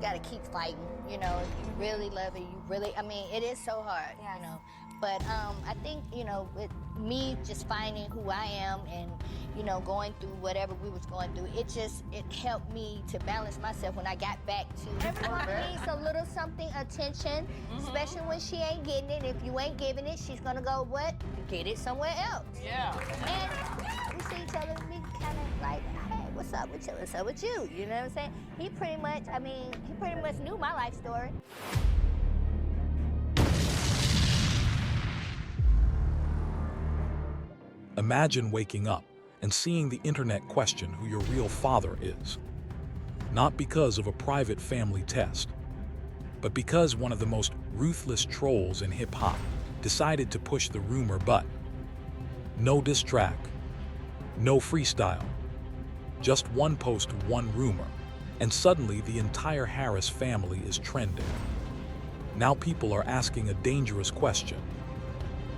just got to keep fighting. You know, if you really love it, you really, I mean, it is so hard, Yes. you know. But I think, you know, with me just finding who I am and, you know, going through whatever we was going through, it helped me to balance myself when I got back to. Everyone needs a little something, attention, especially when she ain't getting it. If you ain't giving it, she's gonna go, what? Get it somewhere else. Yeah. And we see each other, we kind of like, hey, what's up with you? What's up with you? You know what I'm saying? He pretty much knew my life story. Imagine waking up and seeing the internet question who your real father is. Not because of a private family test, but because one of the most ruthless trolls in hip-hop decided to push the rumor button. No diss track, no freestyle, just one post, one rumor, and suddenly the entire Harris family is trending. Now people are asking a dangerous question.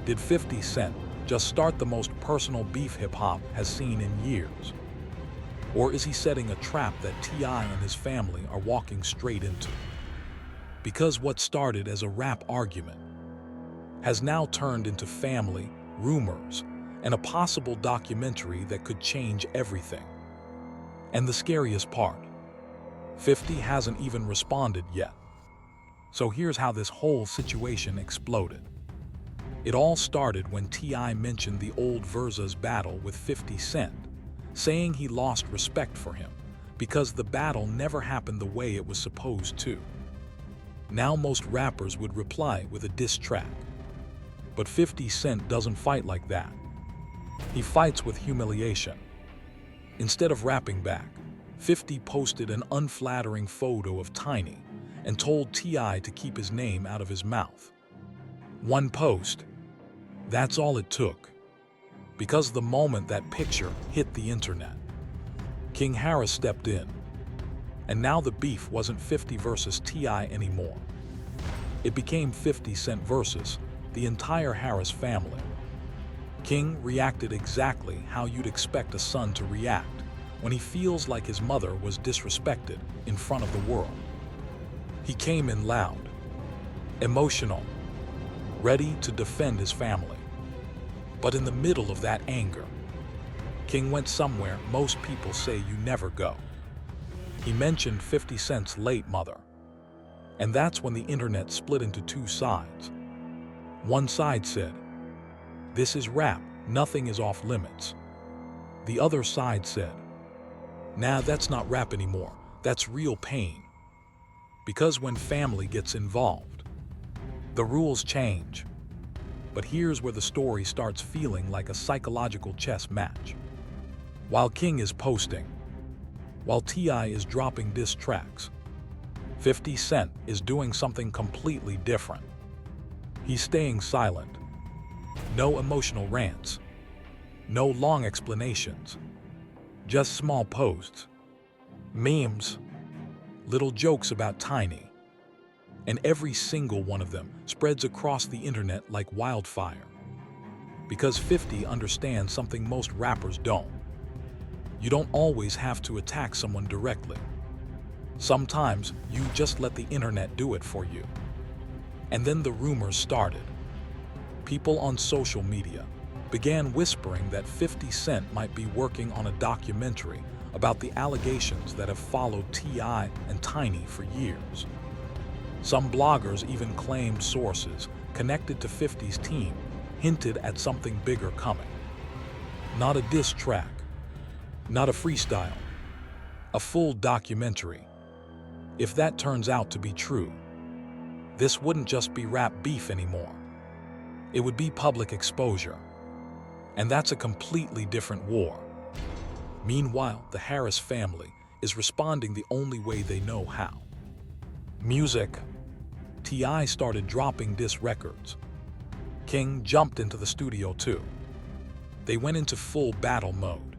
Did 50 Cent just start the most personal beef hip-hop has seen in years? Or is he setting a trap that T.I. and his family are walking straight into? Because what started as a rap argument has now turned into family, rumors, and a possible documentary that could change everything. And the scariest part, 50 hasn't even responded yet. So here's how this whole situation exploded. It all started when T.I. mentioned the old Versus battle with 50 Cent, saying he lost respect for him because the battle never happened the way it was supposed to. Now most rappers would reply with a diss track. But 50 Cent doesn't fight like that. He fights with humiliation. Instead of rapping back, 50 posted an unflattering photo of Tiny and told T.I. to keep his name out of his mouth. One post. That's all it took. Because the moment that picture hit the internet, King Harris stepped in. And now the beef wasn't 50 versus T.I. anymore. It became 50 Cent versus the entire Harris family. King reacted exactly how you'd expect a son to react when he feels like his mother was disrespected in front of the world. He came in loud, emotional, ready to defend his family. But in the middle of that anger, King went somewhere most people say you never go. He mentioned 50 Cent's late mother. And that's when the internet split into two sides. One side said, "This is rap, nothing is off limits." The other side said, "Nah, that's not rap anymore, that's real pain." Because when family gets involved, the rules change. But here's where the story starts feeling like a psychological chess match. While King is posting, while T.I. is dropping diss tracks, 50 Cent is doing something completely different. He's staying silent. No emotional rants. No long explanations. Just small posts. Memes. Little jokes about Tiny. And every single one of them spreads across the internet like wildfire. Because 50 understands something most rappers don't. You don't always have to attack someone directly. Sometimes you just let the internet do it for you. And then the rumors started. People on social media began whispering that 50 Cent might be working on a documentary about the allegations that have followed T.I. and Tiny for years. Some bloggers even claimed sources connected to 50's team hinted at something bigger coming. Not a diss track, not a freestyle, a full documentary. If that turns out to be true, this wouldn't just be rap beef anymore. It would be public exposure. And that's a completely different war. Meanwhile, the Harris family is responding the only way they know how. Music. T.I. started dropping diss records. King jumped into the studio too. They went into full battle mode.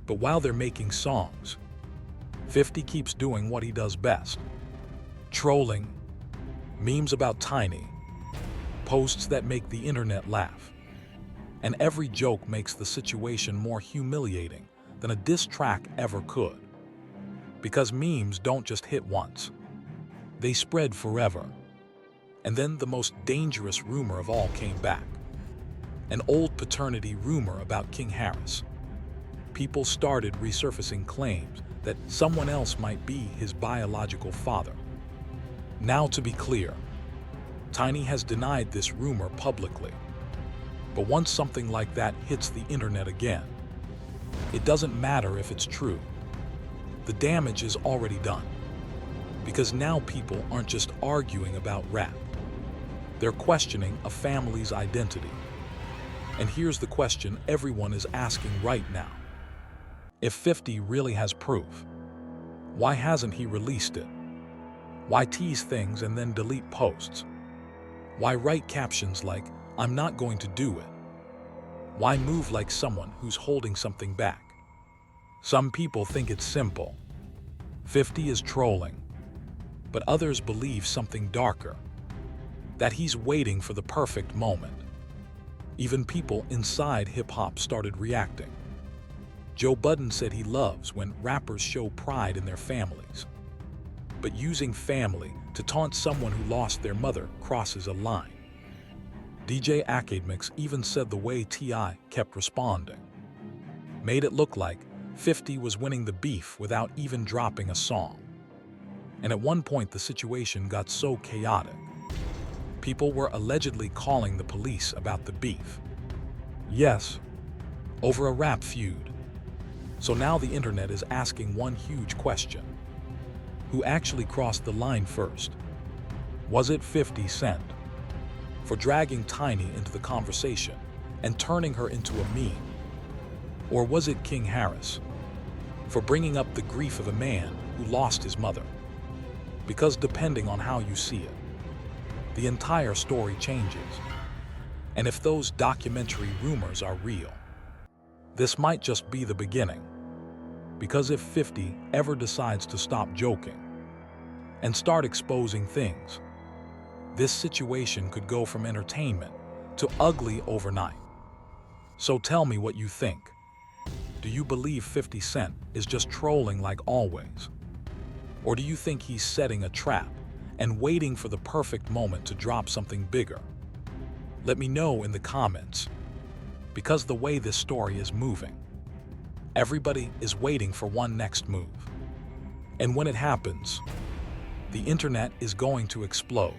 But while they're making songs, 50 keeps doing what he does best. Trolling, memes about Tiny, posts that make the internet laugh. And every joke makes the situation more humiliating than a diss track ever could. Because memes don't just hit once. They spread forever. And then the most dangerous rumor of all came back. An old paternity rumor about King Harris. People started resurfacing claims that someone else might be his biological father. Now, to be clear, Tiny has denied this rumor publicly. But once something like that hits the internet again, it doesn't matter if it's true. The damage is already done. Because now people aren't just arguing about rap. They're questioning a family's identity. And here's the question everyone is asking right now. If 50 really has proof, why hasn't he released it? Why tease things and then delete posts? Why write captions like, "I'm not going to do it"? Why move like someone who's holding something back? Some people think it's simple. 50 is trolling. But others believe something darker. That he's waiting for the perfect moment. Even people inside hip-hop started reacting. Joe Budden said he loves when rappers show pride in their families. But using family to taunt someone who lost their mother crosses a line. DJ Akademix even said the way T.I. kept responding made it look like 50 was winning the beef without even dropping a song. And at one point the situation got so chaotic. People were allegedly calling the police about the beef. Yes, over a rap feud. So now the internet is asking one huge question. Who actually crossed the line first? Was it 50 Cent? For dragging Tiny into the conversation and turning her into a meme? Or was it King Harris? For bringing up the grief of a man who lost his mother? Because depending on how you see it, the entire story changes. And if those documentary rumors are real, this might just be the beginning. Because if 50 ever decides to stop joking and start exposing things, this situation could go from entertainment to ugly overnight. So tell me what you think. Do you believe 50 Cent is just trolling like always? Or do you think he's setting a trap and waiting for the perfect moment to drop something bigger? Let me know in the comments. Because the way this story is moving, everybody is waiting for one next move. And when it happens, the internet is going to explode.